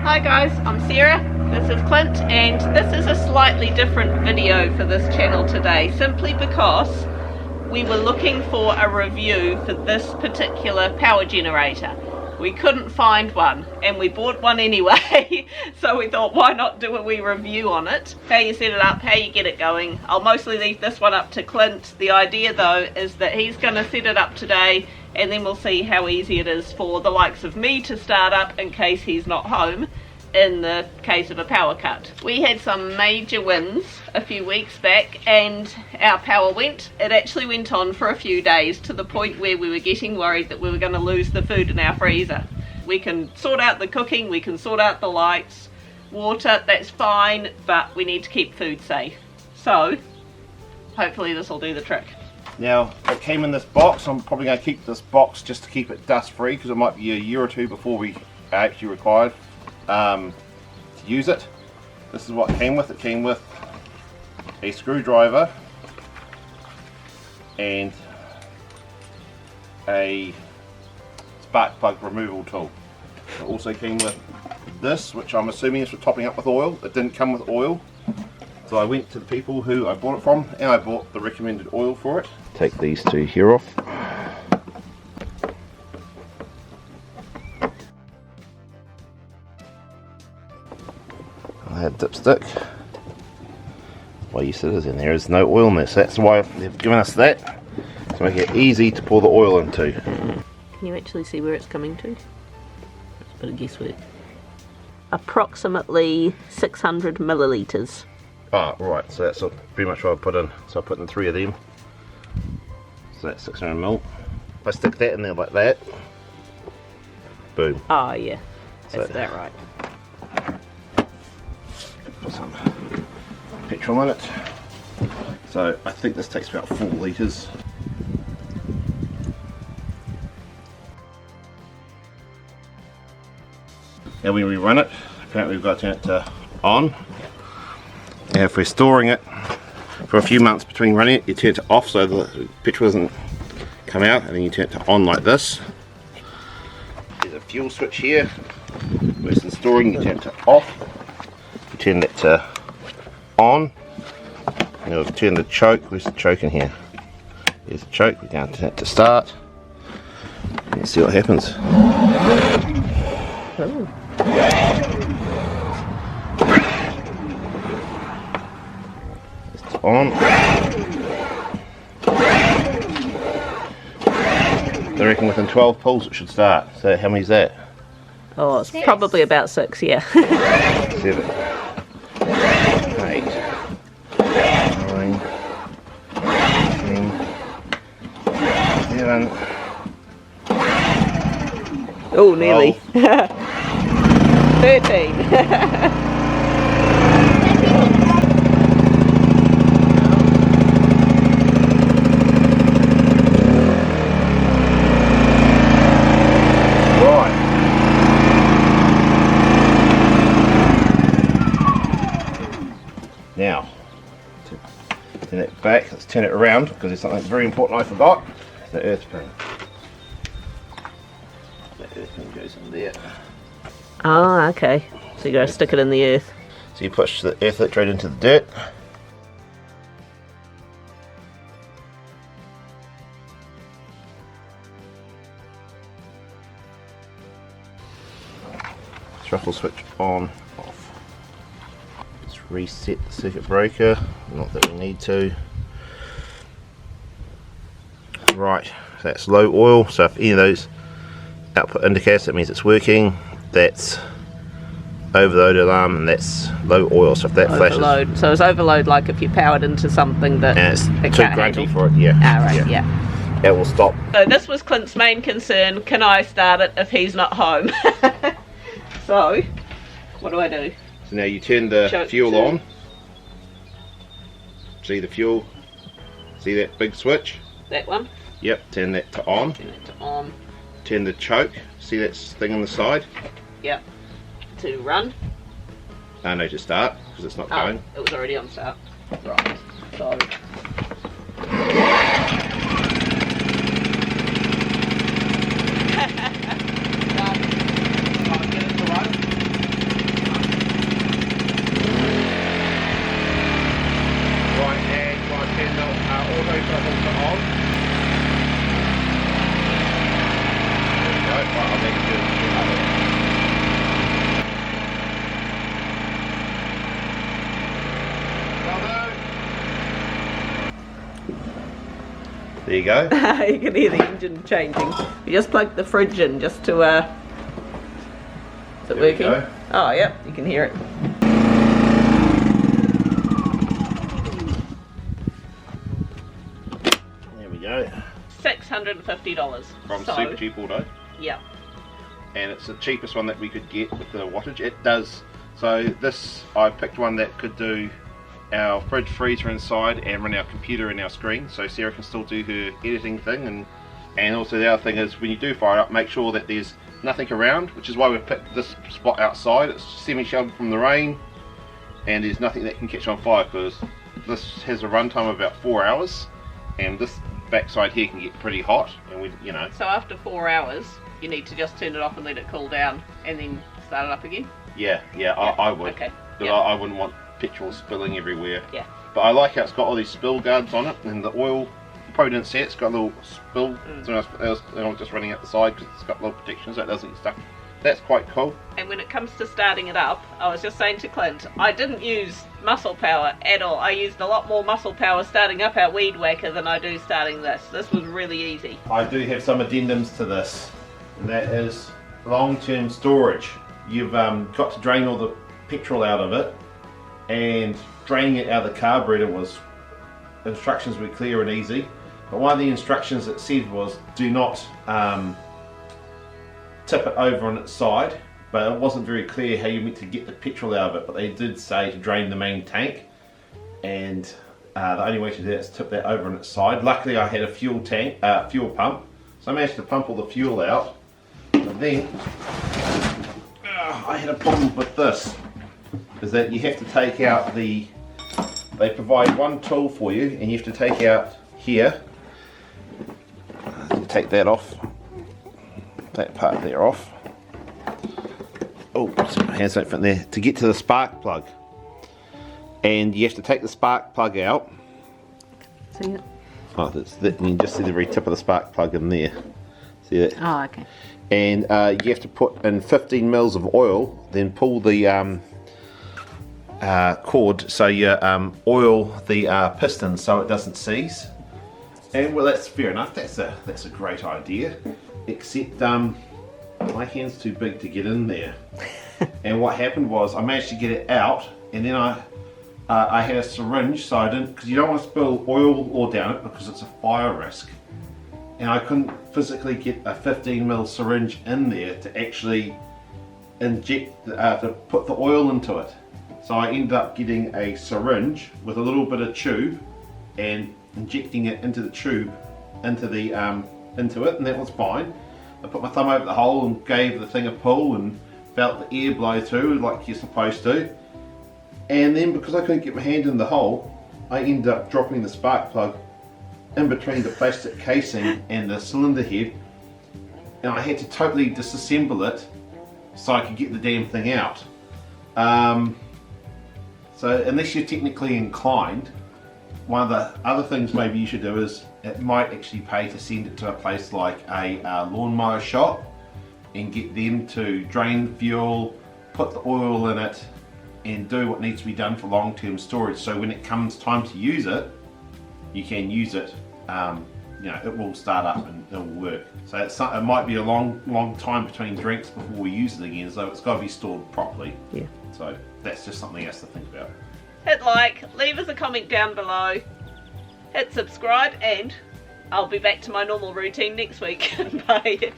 Hi guys, I'm Sarah, this is Clint, and this is a slightly different video for this channel today, simply because we were looking for a review for this particular power generator. We couldn't find one, and we bought one anyway, so we thought why not do a wee review on it. How you set it up, how you get it going. I'll mostly leave this one up to Clint. The idea though is that he's going to set it up today, and then we'll see how easy it is for the likes of me to start up in case he's not home, in the case of a power cut. We had some major winds a few weeks back and our power went. It actually went on for a few days, to the point where we were getting worried that we were going to lose the food in our freezer. We can sort out the cooking, we can sort out the lights, water, that's fine, but we need to keep food safe. So hopefully this will do the trick. Now, it came in this box. I'm probably going to keep this box just to keep it dust free, because it might be a year or two before we are actually required to use it. This is what it came with. It came with a screwdriver and a spark plug removal tool. It also came with this, which I'm assuming is for topping up with oil. It didn't come with oil, so I went to the people who I bought it from and I bought the recommended oil for it. Take these two here off. I had dipstick. Well, you see, in there is no oil in this. That's why they've given us that, to make it easy to pour the oil into. Can you actually see where it's coming to? It's a bit of guesswork. Approximately 600 millilitres. Ah, right, so that's pretty much what I put in. So I put in 3 of them. So that's 600 ml. If I stick that in there like that, boom. Oh yeah, that's that right. Put some petrol in it. So I think this takes about 4 litres. Now when we run it, apparently we've got to turn it to on. And if we're storing it for a few months between running it, you turn it to off so the petrol doesn't come out, and then you turn it to on like this. There's a fuel switch here. Where it's in storing, you turn it to off. You turn that to on. And you'll turn the choke. Where's the choke in here? There's the choke. We're going to turn it to start. Let's see what happens. Oh. It's on. I reckon within 12 pulls it should start. So how many is that? Oh, it's probably about 6, yeah. 7, 8, 9, 10, 11. Oh, nearly. 13. Now, to turn it back, let's turn it around, because there's something very important I forgot. The earth pin. That earth pin goes in there. Oh, okay. So you gotta stick it in the earth. So you push the earth straight into the dirt. Throttle switch on, off. Let's reset the circuit breaker, not that we need to. Right, so that's low oil, so if any of those output indicates, that means it's working. That's overload alarm, and that's low oil, so if that overload. flashes. So it's overload, like if you powered into something that and it's it too can't grunty handle. for it, yeah. Ah, right, yeah. It will stop. So this was Clint's main concern, can I start it if he's not home? So, what do I do? So now you turn the fuel on. See the fuel? See that big switch? That one? Yep, turn that to on. Turn it to on. Turn the choke. See that thing on the side? Yep. To run. No, to start, because it's not going. It was already on start. Right. So There you go. You can hear the engine changing. We just plugged the fridge in just to, is it There working? we go. Oh, yep, you can hear it. There we go. $650. From So, Super Cheap Auto. yeah. And it's the cheapest one that we could get with the wattage. It does, so this, I picked one that could do our fridge freezer inside and run our computer and our screen, so Sarah can still do her editing thing. And also the other thing is, when you do fire it up, make sure that there's nothing around, which is why we picked this spot outside. It's semi-sheltered from the rain, and there's nothing that can catch on fire, because this has a runtime of about 4 hours, and this backside here can get pretty hot, and we, you know. So after 4 hours, you need to just turn it off and let it cool down, and then start it up again? Yeah, I would. Okay. Because I wouldn't want petrol spilling everywhere. Yeah. But I like how it's got all these spill guards on it, and the oil, you probably didn't see it, it's got a little spill, so I was just running out the side because it's got little protection so it doesn't get stuck. That's quite cool. And when it comes to starting it up, I was just saying to Clint, I didn't use muscle power at all. I used a lot more muscle power starting up our weed whacker than I do starting this. This was really easy. I do have some addendums to this, and that is long-term storage. You've got to drain all the petrol out of it, and draining it out of the carburetor was, instructions were clear and easy, but one of the instructions it said was do not tip it over on its side, but it wasn't very clear how you meant to get the petrol out of it. But they did say to drain the main tank, and the only way to do that is tip that over on its side. Luckily I had a fuel pump, so I managed to pump all the fuel out. But then I had a problem with this, is that you have to take out they provide one tool for you, and you have to take out here, you take that off, that part there off. Oh, so my hands don't fit in there, to get to the spark plug. And you have to take the spark plug out. See it? Oh, that's that, you can just see the very tip of the spark plug in there. See that? Oh, okay. And you have to put in 15 mils of oil, then pull the cord so you oil the piston so it doesn't seize. And well, that's fair enough. That's a great idea. Except my hand's too big to get in there. And what happened was I managed to get it out, and then I had a syringe, so I didn't, because you don't want to spill oil all down it because it's a fire risk. And I couldn't physically get a 15 ml syringe in there to actually inject, to put the oil into it. So I ended up getting a syringe with a little bit of tube and injecting it into the tube, into it, and that was fine. I put my thumb over the hole and gave the thing a pull and felt the air blow through like you're supposed to. And then because I couldn't get my hand in the hole, I ended up dropping the spark plug in between the plastic casing and the cylinder head, and I had to totally disassemble it so I could get the damn thing out. So unless you're technically inclined, one of the other things maybe you should do is, it might actually pay to send it to a place like a lawnmower shop and get them to drain the fuel, put the oil in it, and do what needs to be done for long-term storage, so when it comes time to use it, you can use it. You know, it will start up and it will work. So it might be a long time between drinks before we use it again, so it's got to be stored properly. Yeah. So that's just something else to think about. Hit like, leave us a comment down below, hit subscribe, and I'll be back to my normal routine next week. Bye.